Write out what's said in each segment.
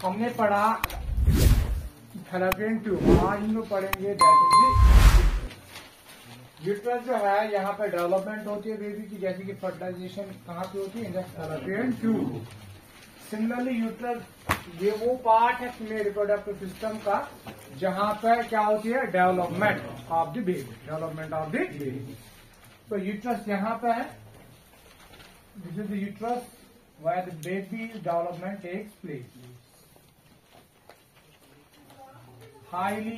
हमने पढ़ा fallopian tube, आज हम लोग पढ़ेंगे यूट्रस जो है यहाँ पे डेवलपमेंट होती है बेबी की, जैसे कि फर्टिलाइजेशन कहाँ पे होती है, in the fallopian tube. Similarly uterus ये वो पार्ट है फीमेल रिप्रोडक्टिव सिस्टम का जहाँ पे क्या होती है, development of the baby, development of the baby. तो यूट्रस यहाँ पे है, this is the uterus where the baby development takes place. Highly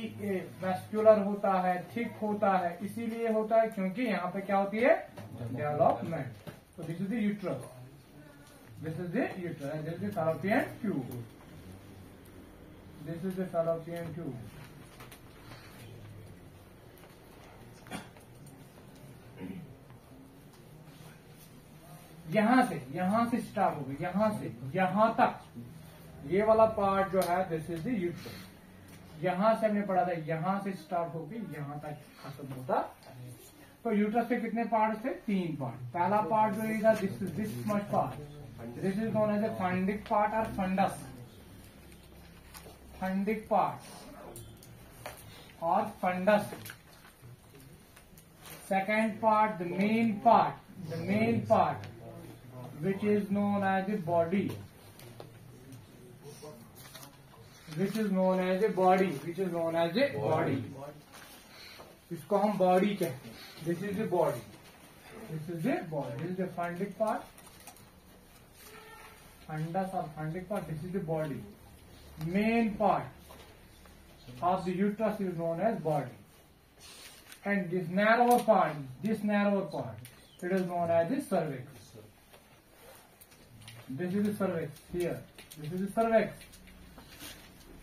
vascular होता है, थिक होता है, इसीलिए होता है क्योंकि यहाँ पे क्या होती है, डेवलपमेंट। तो this is the uterus, this is the uterus and this is the fallopian tube, this is the fallopian tube. यहां से स्टार्ट होगी, यहां से यहां तक, ये वाला पार्ट जो है दिस इज द यूट्रस। यहां से हमने पढ़ा था, यहां से स्टार्ट होगी यहां तक खत्म होता। तो यूट्रस के कितने पार्ट थे, 3 पार्ट। पहला पार्ट जो था this is this much part, this is known as a fundic part और फंडस, फंडिक पार्ट और fundus. Second part the main part which is known as a body, which is known as a body, which is known as a body. इसको हम body कहते हैं। This is the body, this is the body, this is the fundic part, fundus or fundic part, this is the body. Main part of the uterus is known as body, and this narrower part, it is known as the cervix. This is the cervix here. This is the cervix.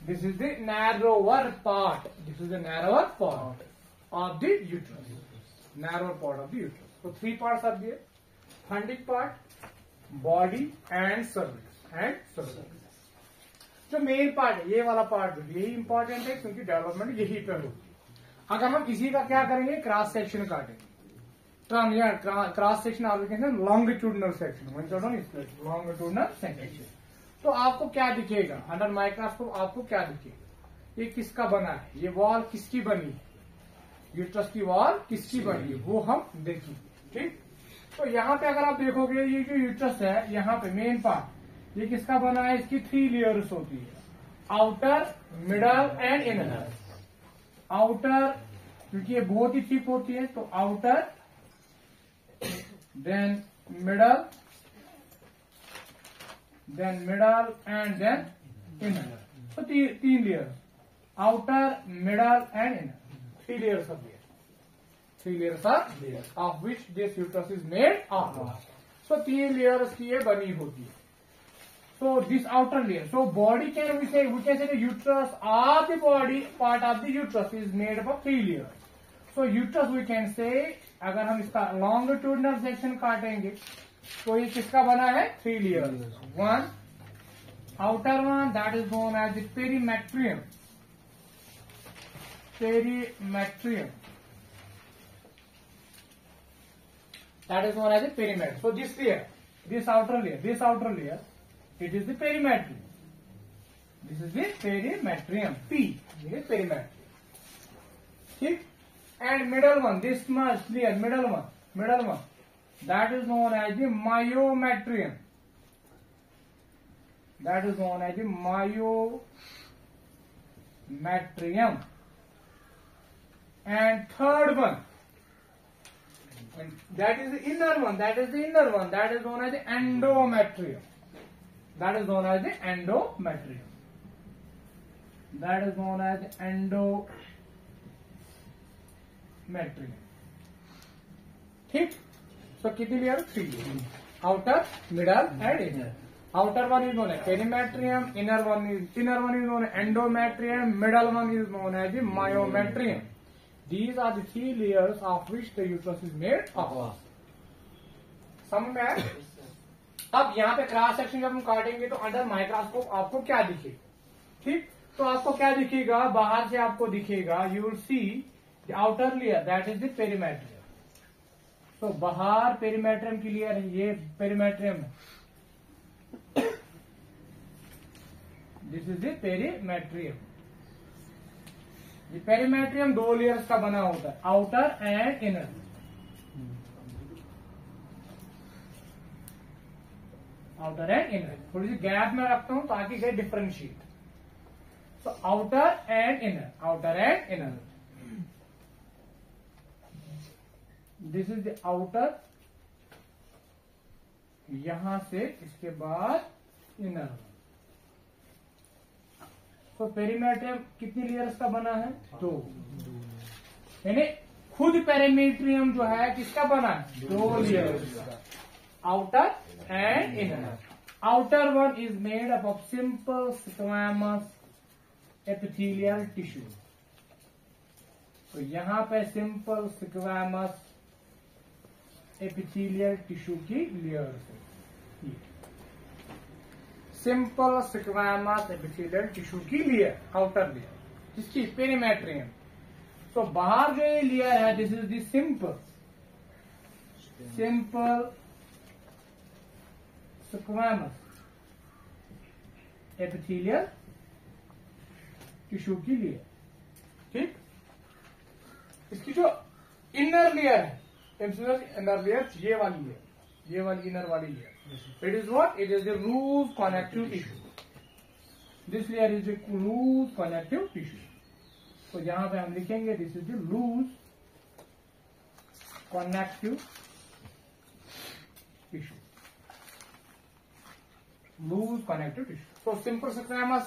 This is the narrower part. This is the narrower part of the uterus. Narrower part of the uterus. So 3 parts are there: fundic part, body, and cervix. जो main part है, ये वाला part जो यही important है क्योंकि development यही पे होगी। अगर हम किसी का क्या करेंगे, क्रॉस सेक्शन काटेंगे, क्रॉस सेक्शन आप कहते हैं लॉन्गिट्यूडनल सेक्शन, लॉन्गिट्यूडनल सेक्शन। तो आपको क्या दिखेगा अंडर माइक्रोस्कोप, आपको क्या दिखेगा, ये किसका बना है, ये वॉल किसकी बनी है, यूट्रस की वॉल किसकी बनी है, वो हम देखेंगे। ठीक, तो यहाँ पे अगर आप देखोगे ये जो यूट्रस है, यहाँ पे मेन पार्ट ये किसका बना है, इसकी 3 लेयर्स होती है, outer, middle and inner. Outer क्योंकि ये बहुत ही थिक होती है, तो outer, then middle and then inner. So 3 layers, outer, middle and inner. 3 layers are there. 3 layers are there, of which this uterus is made of. So 3 layers की ये बनी होती है. So this outer layer. So body we can say the uterus of the body, part of the uterus is made up of 3 layers. So uterus we can say, अगर हम इसका longitudinal section काटेंगे तो ये किसका बना है, 3 layers. 1 outer one, that is known as the perimetrium, that is known as the perimeter. So this layer, this outer layer, it is the perimetrium. This is the perimetrium. P, this is perimetrium. ठीक, and middle one, this much layer, middle one, that is known as the myometrium. That is known as the myometrium. And third one, and that is the inner one. That is known as the endometrium. That is known as the endometrium. ठीक, so कितनी layer, 3 layer, outer, middle and inner. Outer one is known as perimetrium, inner one is known as endometrium, middle one is known as the myometrium. These are the 3 layers of which the uterus is made of. समझ में आया? अब यहाँ पे cross section जब हम काटेंगे तो अंडर माइक्रोस्कोप आपको क्या दिखेगा, ठीक, तो आपको क्या दिखेगा, बाहर से आपको दिखेगा, you will see the outer layer, that is the perimetrium. तो बाहर पेरीमेट्रियम की लेयर है, ये पेरीमेट्रियम है. This is the perimetrium. ये पेरीमेट्रियम 2 लेयर्स का बना होता है, outer and inner. Outer and inner थोड़ी सी गैप में रखता हूं ताकि गए डिफरेंशिएट। तो outer and inner, outer and inner, this is the outer, यहां से इसके बाद इनर। तो पेरीमेट्रियम कितनी लेयर्स का बना है? 2। यानी खुद पेरीमेट्रियम जो है किसका बना है? 2 लेयर्स का, outer and inner. Outer one is made up of simple squamous epithelial tissue. तो यहां पे सिंपल स्क्वैमस एपिथेलियल टिश्यू की लेयर्स है। सिंपल स्क्वैमस एपिथेलियल टिश्यू की लेयर, आउटर लेयर, जिसकी पेरीमेट्रियम। तो बाहर जो ये लेयर है, this is the simple squamous epithelial tissue की लेयर। ठीक, इसकी जो इनर लेयर है, इनर लेयर ये वाली है, ये वाली इनर वाली layer, it is what? It is the loose connective tissue. This layer is the loose connective tissue. तो यहां पे हम लिखेंगे this is the loose connective tissue, loose connective tissue. तो सिंपल स्क्वैमस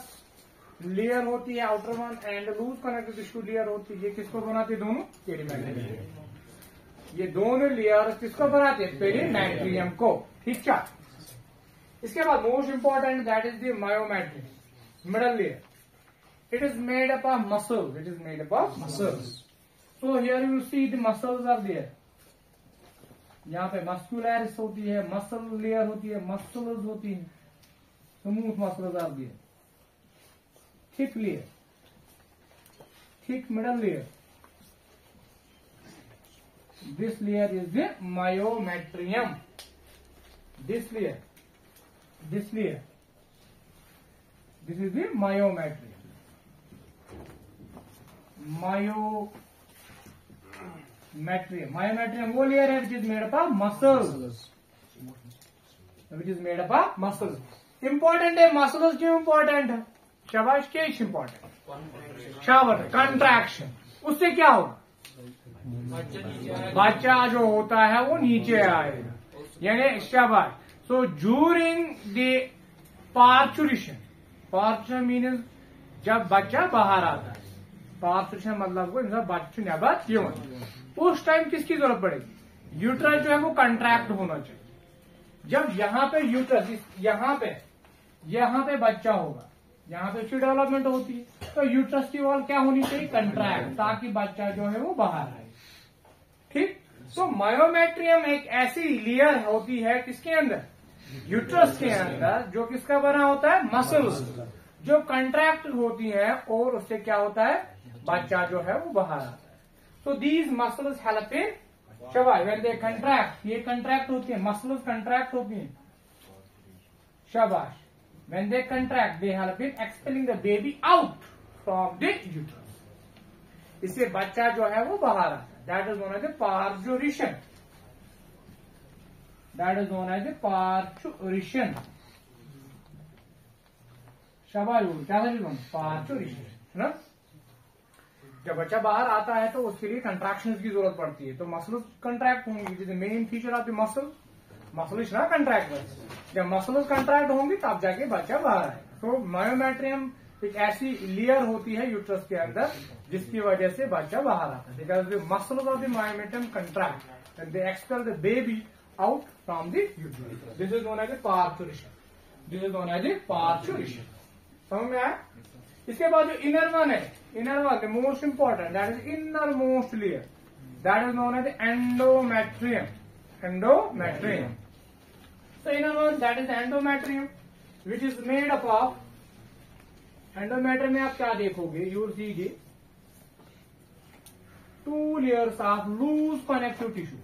लेयर होती है outer one, and loose connective tissue layer होती है। ये किसको बनाते हैं? दोनों पेरीमेट्रियम। ये दोनों लेयर किसको बनाते हैं? पेरीमेट्रियम को। ठीक है। इसके बाद most important, that is the myometrium, middle layer. It is made up of muscles, it is made up of muscles. So here you see the muscles are there. यहाँ पे मस्कुलरिस होती है, मसल लेयर होती है, muscles होती है, smooth muscles are there, thick layer, thick middle layer. This layer is the myometrium. This layer, this layer, this is the myometrium. Myometrium वो layer है which is made up of muscles, which is made up of muscles. Important है muscles, क्यों important है? शाबाश, क्या important? शाबाश, contraction। उससे क्या होगा? बच्चा जो होता है वो नीचे आएगा, यानी शाबाश। So during the parturition, parturition means जब बच्चा बाहर आता है, पार्चुरेशन मतलब को बच्चों नेबर क्यों, उस टाइम किसकी जरूरत पड़ेगी? यूट्रस जो है वो कंट्रैक्ट होना चाहिए। जब यहाँ पे यूट्रस, यहाँ पे बच्चा होगा, यहाँ पे उसकी डेवलपमेंट होती है, तो यूट्रस की वॉल क्या होनी चाहिए? कंट्रैक्ट, ताकि बच्चा जो है वो बाहर आए। ठीक। तो मायोमेट्रियम एक ऐसी लेयर होती है किसके अंदर? यूट्रस के अंदर, जो किसका बना होता है? मसल्स, जो कंट्रैक्ट होती है, और उससे क्या होता है? बच्चा जो है वो बाहर आता है। तो दीज मसल्स हेल्प इन शाबाश, व्हेन दे कंट्रैक्ट, ये कंट्रैक्ट होती है, मसल्स कंट्रैक्ट होती है, शाबाश। When they contract, they help in expelling the baby out from the uterus. इससे बच्चा जो है वो बाहर आता है। That is known as the parturition. That is known as the parturition. शाबाश, क्या है जी? parturition, है ना? जब बच्चा बाहर आता है तो उसके लिए कंट्रैक्शंस की जरूरत पड़ती है, तो मसल्स कंट्रैक्ट होंगी। Main feature of the muscle, muscle is not contract. जब मसल्स कंट्रैक्ट होंगी तब जाके बच्चा बाहर आएगा। तो मायोमेट्रियम एक ऐसी लेयर होती है यूट्रस के अंदर जिसकी वजह से बच्चा बाहर आता है, because the muscles of the myometrium contract and they expel the baby out from the uterus. This is known as the parturition, this is known as the parturition. समझ में आया? इसके बाद जो इनर वन है, inner one the most important, that is innermost layer, that is known as endometrium, endometrium. So inner one, that is endometrium, which is made up of, endometrium में आप क्या देखोगे? You will see 2 layers of loose connective tissue,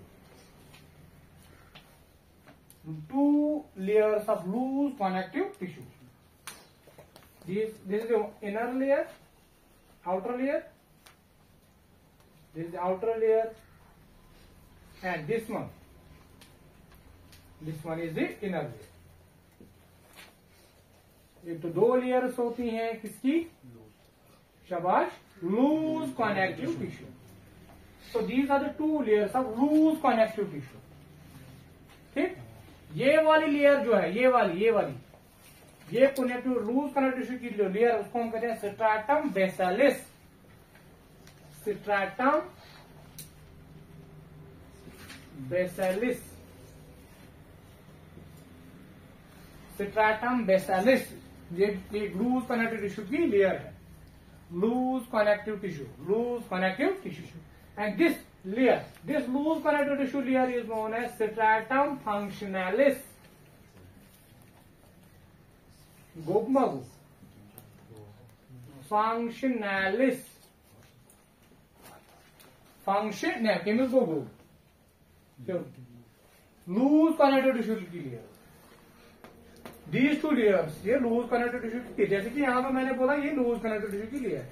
2 layers of loose connective tissue, This is the inner layer, outer layer. This is the outer layer, and this one is the inner layer. ये तो दो layers होती हैं किसकी? शाबाश, loose connective tissue. So these are the two layers of loose connective tissue. ठीक, ये वाली लेयर जो है, ये कनेक्टिव लूज कनेक्टिव टिश्यू की लेयर, उसको हम कहते हैं stratum basalis. Stratum basalis. Stratum basalis ये लूज कनेक्टिव टिश्यू की लेयर है. Loose connective tissue. And this loose connective tissue layer is known as stratum functionalis. Gopmagu. Functionalis. Loose connective tissue layer. These two layers, ये loose connective tissue की, जैसे कि यहाँ पे मैंने बोला ये loose connective tissue की layer है.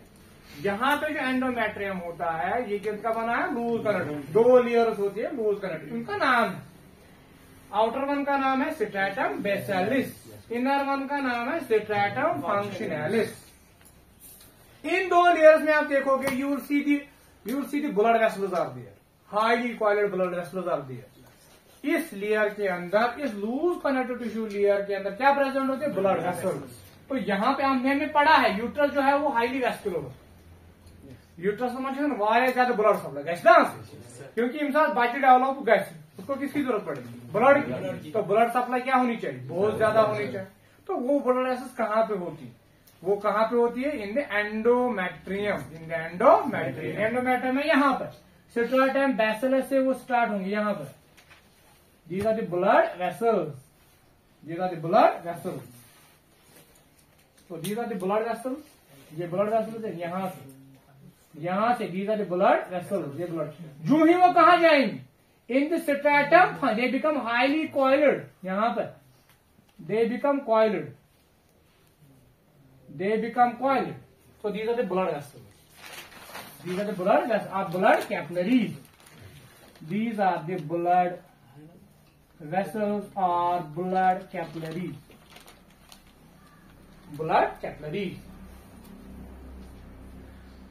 यहाँ पे जो एंडोमेट्रियम होता है ये किसका बना है? Loose connective. दो लेयर्स होती है लूज कनेक्टिव. उनका नाम है, आउटर वन का नाम है स्ट्रैटम बेसिलिस, इनर वन का नाम है स्ट्रैटम फंक्शनैलिस. इन दो लेयर्स में आप देखोगे you will see the blood vessels are there, highly coiled blood vessels are there. इस लेयर के अंदर, इस लूज कनेक्टिव टिश्यू लेयर के अंदर क्या प्रेजेंट होते हैं? Blood vessels. तो यहाँ पे हमने पढ़ा है यूट्रस जो है वो हाईली वेस्कुलर होता है. यूट्रस वारिया ज्यादा ब्लड सप्लाई गैस ना, क्योंकि इंसान बच्चे डेवलप गैस, उसको किसकी जरूरत पड़ेगी? ब्लड की. तो ब्लड सप्लाई क्या होनी चाहिए? बहुत ज्यादा होनी चाहिए. तो वो ब्लड वेसल्स कहाँ पे होती है? वो कहाँ पे होती है? In the endometrium. एंडोमेट्रियम में यहाँ पर स्ट्रैटम बेसिलिस से वो स्टार्ट होंगे यहाँ पर. These are the blood vessels. So these are the blood vessels. ये blood vessels है यहाँ से these are the blood vessels. ये blood. जो ही वो कहाँ जाएंगे? In the stratum, they become highly coiled. यहाँ पर they become coiled. So these are the blood vessels. Are blood capillaries. These are the blood vessels or blood capillaries.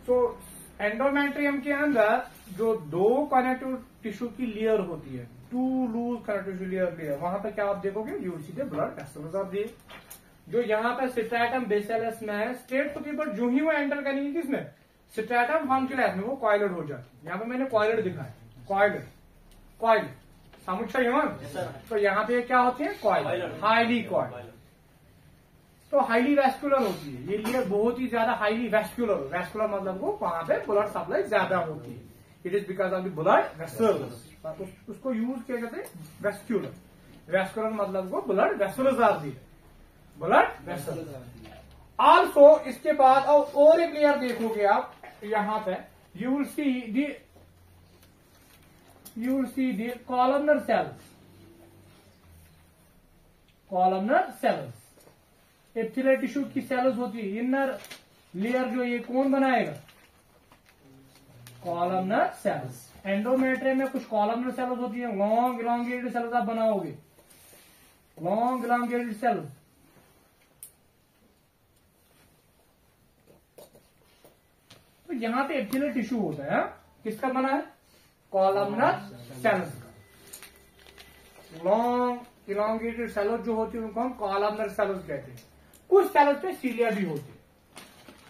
So endometrium के अंदर जो दो कनेक्टिव टिश्यू की layer होती है, to loose connective tissue layer, वहां पे क्या आप देखोगे? You will see the blood vessels of the. जो यहाँ पे स्ट्रैटम बेसिलिस में है स्ट्रेट होती है, बट जो ही वो एंटर करेंगे किसमें? स्ट्रैटम फंक्शनैलिस में, वो कॉइल्ड हो जाती है. यहाँ पे मैंने कॉइल्ड दिखाया, कॉइल्ड समुच्चय हुआ. तो यहाँ पे क्या होते हैं? Coiled, highly coiled. तो हाईली वेस्कुलर होती है ये लेयर, बहुत ही ज्यादा हाईली वेस्कुलर मतलब वो वहां पे ब्लड सप्लाई ज्यादा होती है. It is because of the blood vessels. उसको यूज किया जाता है वेस्कुलर मतलब वो blood vessels are the, blood vessels. Also इसके बाद और एक लेयर देखोगे आप यहाँ पे, you will see the columnar cells. Epithelial tissue की सेल्स होती है. इनर लेयर जो ये कौन बनाएगा? Columnar sales. एंडोमेट्रियम में कुछ कॉलमनर सेल्स होती है, लॉन्ग इलांगेटेड सेल्स आप बनाओगे, लॉन्ग इलांगेटेड सेल्स. तो यहाँ पे एपिथेलियल टिश्यू होता है, किसका बना है? कॉलमनर सेल्स का. लॉन्ग इलांगेटेड सेल्स जो होती है उनको हम कॉलमनर सेल्स कहते हैं. कुछ सेल्स पे सीलिया भी होती है,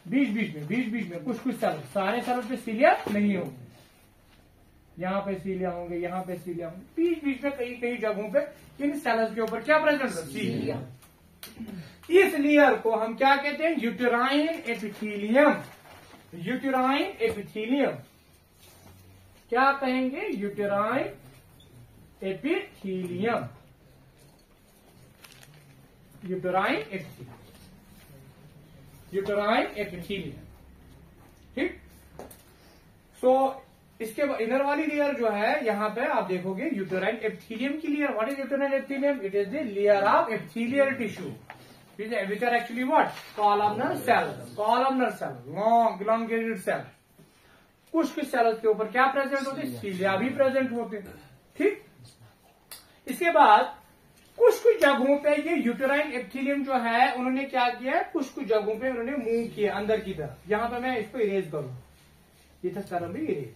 बीच में कुछ सेल्स. सारे सेल्स पे सीलिया नहीं होंगे. यहाँ पे सीलिया होंगे, यहाँ पे सीलिया होंगे, बीच में कई जगहों पे इन सेल्स के ऊपर क्या प्रेजेंट है? सीलिया. इस लेयर को हम क्या कहते हैं? Uterine epithelium. क्या कहेंगे? Uterine epithelium. ठीक. सो इसके इनर वाली लेयर जो है यहाँ पे आप देखोगे यूटेराइन एपिथेलियम की layer. What is uterine epithelium? It is the layer of epithelial tissue. which are actually what? Columnar cells. Columnar cells, long elongated cells. कुछ सेल्स के ऊपर क्या प्रेजेंट होते हैं? सीलिया भी प्रेजेंट होते हैं। ठीक, इसके बाद कुछ जगहों पे ये यूटेराइन एपिथेलियम जो है उन्होंने क्या किया है, कुछ जगहों पे उन्होंने मूव किया अंदर की तरफ। यहां पे मैं इसको इरेज करूं, ये था कर इरेज,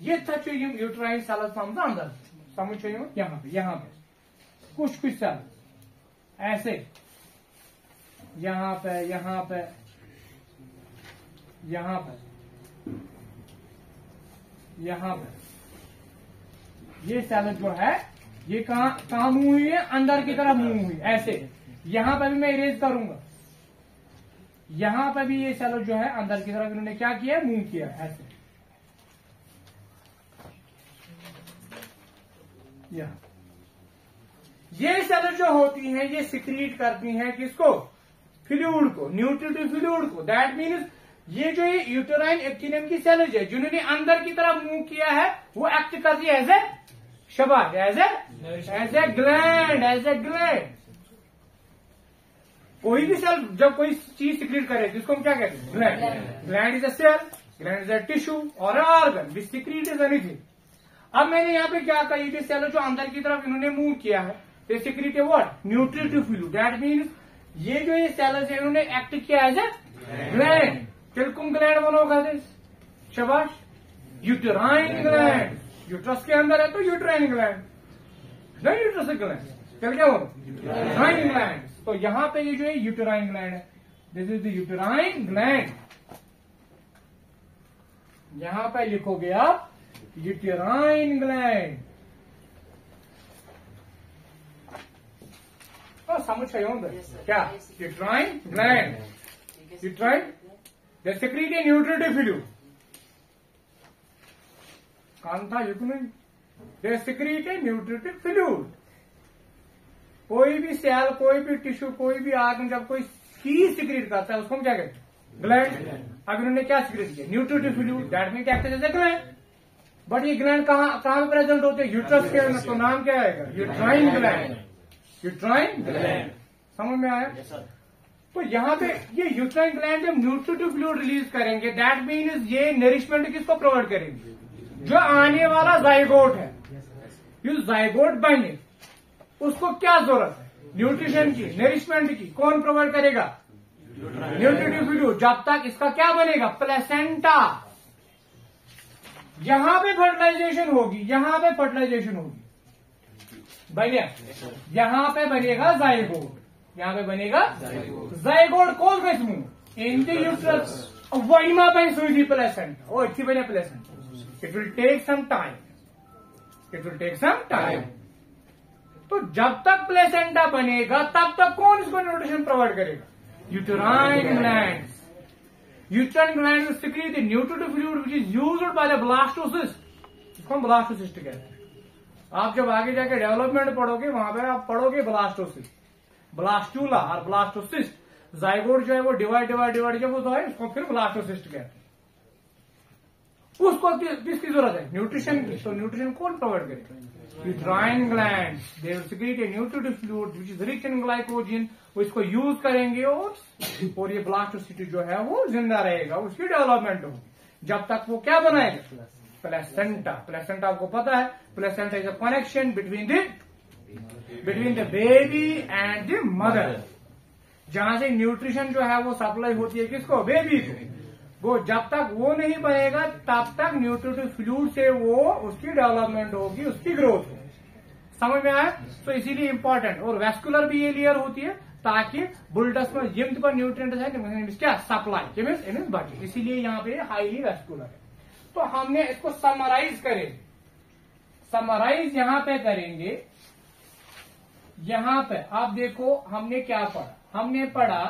ये था जो यूटेराइन सेल्स था अंदर, समझ चाहिए यहाँ पे कुछ सेल ऐसे यहाँ पे ये सेल जो है ये कहाँ मूव हुई है? अंदर की तरफ मूव हुई ऐसे। यहां पे भी मैं इरेज करूंगा, यहां पे भी ये सेल जो है अंदर की तरफ इन्होंने क्या किया? मूव किया ऐसे। ये सेल जो होती हैं ये सिक्रीट करती हैं किसको? फ्लूइड को, न्यूट्रिटिव फ्लूइड को। दैट मीन्स ये जो यूटेराइन एपिथेलियम की सेल्स है जिन्होंने अंदर की तरफ मूव किया है वो एक्ट करती है एज ए शबाश, एज ए ग्लैंड। कोई भी सेल जब कोई चीज सिक्रीट करे जिसको हम क्या कहते हैं? Gland. Gland is a cell, gland is a tissue और ऑर्गन विच सिक्रीट्स एनीथिंग। अब मैंने यहाँ पे क्या कहा, ये सेल जो अंदर की तरफ इन्होंने मूव किया है they secrete what? Nutritive fluid. That means ये जो ये सेल्स है इन्होंने एक्ट किया एज ए ग्लैंड। किलकुम ग्लैंड बनोगा शबाश, यूटेराइन ग्लैंड। यूट्रस के अंदर है तो यूटेराइन ग्लैंड, नहीं यूट्रस ग्लैंड, फिर क्या होगा? Uterine gland. तो यहां पे ये जो है यूटेराइन ग्लैंड है, this is the uterine gland. यहां पे लिखोगे आप यूटेराइन ग्लैंड। समझ रहे होंगे क्या? Uterine gland, uterine they secrete a nutritive fluid. कान था ये नहीं, they secrete a nutritive fluid. कोई भी सेल, कोई भी टिश्यू, कोई भी आर्गन जब कोई चीज सिक्रीट करता है उसको हम क्या कहते हैं? ग्लैंड। अब इन्होंने क्या सिक्रीट किया? Nutritive fluid. That means act as a gland. But ये ग्लैंड कहाँ पे प्रेजेंट होते हैं? यूट्रस के अंदर। तो नाम क्या आएगा? Uterine gland. यूट्राइन ग्लैंड, समझ में आया? तो यहाँ पे ये यूट्राइन ग्लैंड जब न्यूट्रिटिव फ्लूइड रिलीज करेंगे दैट मीन्स ये नरिशमेंट किसको प्रोवाइड करेंगे? जो आने वाला जाइगोट है, जो जाइगोट बने उसको क्या जरूरत है? न्यूट्रिशन की, नरिशमेंट की। कौन प्रोवाइड करेगा? Nutritive fluid. जब तक इसका क्या बनेगा? प्लेसेंटा। यहां पे फर्टिलाइजेशन होगी, यहां पे फर्टिलाइजेशन होगी, बढ़िया। यहां पे बनेगा जाइगोट, यहां पे बनेगा जाइगोट। कौन सा स्मूथ? In the uterus. वही मां पे सुई प्लेसेंटा, वो इतनी बने placenta. It will take some time, it will take some time. तो जब तक प्लेसेंटा बनेगा तब तक कौन इसको न्यूट्रिशन प्रोवाइड करेगा? Uterine glands. Uterine gland will secrete the nutritive fluid which is used by the blastocyst. इसको हम ब्लास्टोसिस्ट कहते हैं। आप जब आगे जाके डेवलपमेंट पढ़ोगे वहां पे आप पढ़ोगे ब्लास्टोसिस्ट, ब्लास्टूला और ब्लास्टोसिस्ट। जाइगोट जो है वो डिवाइड जब होता है उसको फिर ब्लास्टोसिस्ट कहते हैं। उसको किसकी जरूरत है? न्यूट्रिशन की। तो न्यूट्रिशन कौन प्रोवाइड करेगा? Uterine gland. They will secrete a nutritive fluid which is rich in glycogen. वो इसको यूज करेंगे और ये ब्लास्टोसिस्ट जो है वो जिंदा रहेगा, उसकी डेवलपमेंट होगी। जब तक वो क्या बनाएगा? प्लेसेंटा। प्लेसेंटा आपको पता है, placenta is a connection between the baby and the mother. जहां से न्यूट्रिशन जो है वो सप्लाई होती है किसको? बेबी को। वो जब तक वो नहीं बनेगा तब तक न्यूट्रिटिव फ्लूइड से वो उसकी डेवलपमेंट होगी, उसकी ग्रोथ होगी। समझ में आया? तो इसीलिए इंपॉर्टेंट। और वेस्कुलर भी ये लेयर होती है ताकि बुलडस में जिम पर न्यूट्रिएंट है क्या? Supply means body. इसीलिए यहाँ पे हाईली वेस्कुलर है। तो हमने इसको समराइज करेंगे, समराइज यहां पे करेंगे। यहां पे आप देखो हमने क्या पढ़ा? हमने पढ़ा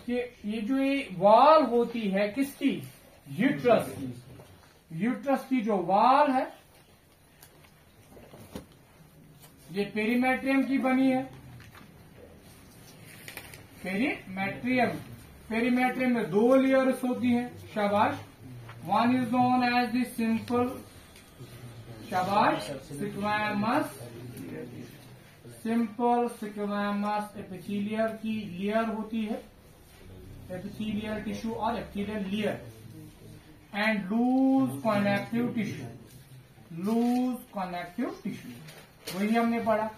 कि ये जो ये वॉल होती है किसकी? यूट्रस की। यूट्रस की जो वॉल है ये पेरीमेट्रियम की बनी है। पेरीमेट्रियम, पेरीमेट्रियम में 2 लेयर्स होती हैं। शाबाश। One is known as the simple, शाबाश, स्क्वैमस सिंपल स्क्वैमस एपिथेलियल की लेयर होती है, एपिथेलियल टिश्यू और epithelial layer, and loose connective tissue, loose connective tissue, वही हमने पढ़ा,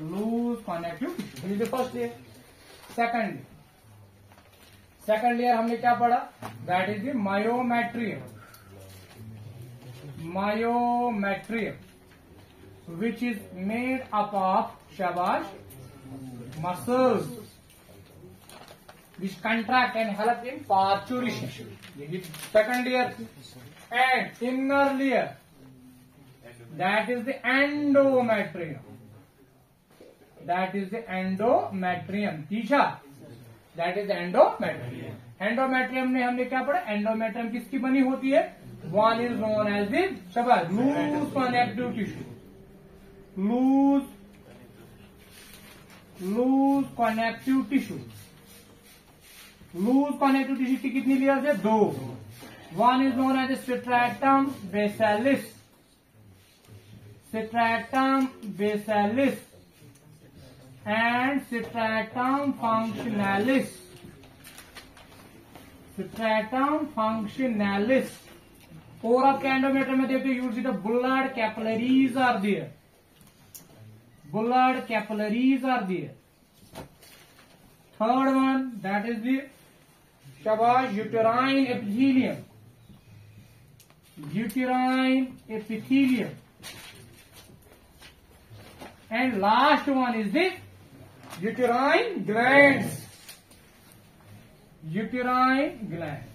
loose connective tissue. This is the first layer. Second layer हमने क्या पढ़ा? That is the myometrium, myometrium which is made up of shabash muscles which contract and help in parturition. This is second layer. And inner layer, that is the endometrium, that is the endometrium. तीसरा, that is the endometrium. Endometrium में हमने क्या पढ़ा? Endometrium किसकी बनी होती है? One is known as the shabash loose connective tissue, loose connective tissue. Loose connective tissue की कितनी लेयर्स है? 2। One is known as stratum basalis, stratum basalis and stratum functionalis, stratum functionalis. Core of endometrium में देखते you see the bullard capillaries are there, bullard capillaries are there. Third one, that is the shabash uterine epithelium, uterine epithelium, and last one is the uterine glands, uterine glands,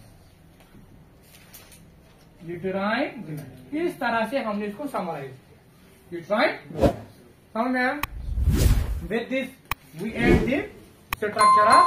uterine glands। इस तरह से हमने इसको summarise किया, uterine glands। समझ में? With this we end the structure of